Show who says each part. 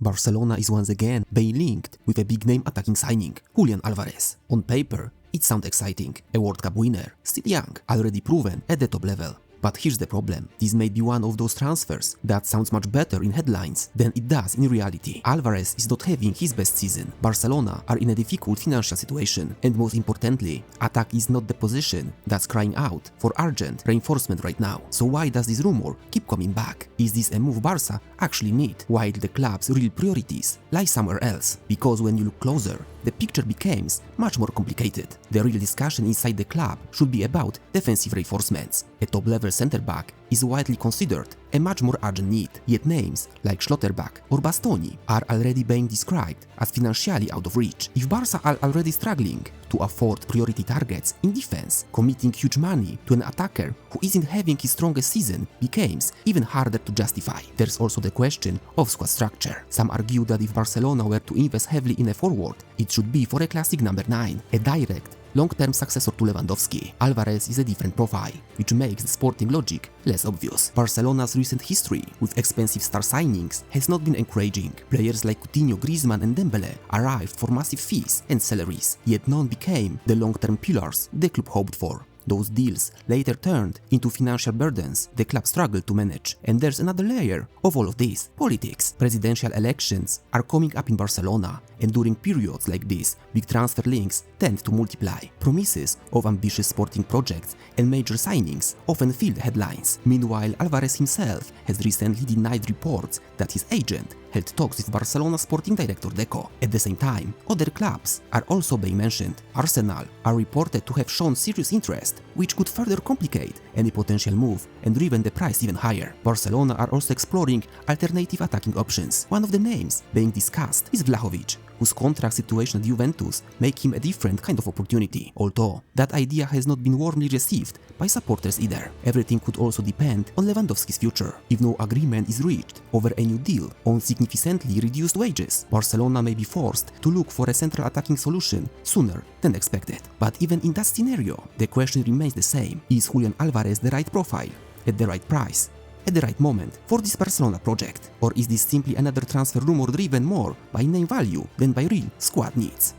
Speaker 1: Barcelona is once again being linked with a big-name attacking signing, Julián Álvarez. On paper, it sounds exciting, a World Cup winner, still young, already proven at the top level. But here's the problem. This may be one of those transfers that sounds much better in headlines than it does in reality. Álvarez is not having his best season. Barcelona are in a difficult financial situation, and most importantly, attack is not the position that's crying out for urgent reinforcement right now. So why does this rumor keep coming back? Is this a move Barça actually need, while the club's real priorities lie somewhere else? Because when you look closer, the picture becomes much more complicated. The real discussion inside the club should be about defensive reinforcements. A top-level centre-back is widely considered a much more urgent need, yet names like Schlotterbeck or Bastoni are already being described as financially out of reach. If Barça are already struggling to afford priority targets in defense, committing huge money to an attacker who isn't having his strongest season becomes even harder to justify. There's also the question of squad structure. Some argue that if Barcelona were to invest heavily in a forward, it should be for a classic number 9, a direct long-term successor to Lewandowski. Álvarez is a different profile, which makes the sporting logic less obvious. Barcelona's recent history with expensive star signings has not been encouraging. Players like Coutinho, Griezmann and Dembele arrived for massive fees and salaries, yet none became the long-term pillars the club hoped for. Those deals later turned into financial burdens the club struggled to manage. And there's another layer of all of this: politics. Presidential elections are coming up in Barcelona, and during periods like this, big transfer links tend to multiply. Promises of ambitious sporting projects and major signings often fill the headlines. Meanwhile, Álvarez himself has recently denied reports that his agent held talks with Barcelona sporting director Deco. At the same time, other clubs are also being mentioned. Arsenal are reported to have shown serious interest, which could further complicate any potential move and driven the price even higher. Barcelona are also exploring alternative attacking options. One of the names being discussed is Vlahovic, whose contract situation at Juventus make him a different kind of opportunity, although that idea has not been warmly received by supporters either. Everything could also depend on Lewandowski's future. If no agreement is reached over a new deal on significantly reduced wages, Barcelona may be forced to look for a central attacking solution sooner than expected. But even in that scenario, the question remains the same: is Julián Álvarez the right profile, at the right price, at the right moment for this Barcelona project? Or is this simply another transfer rumor driven more by name value than by real squad needs?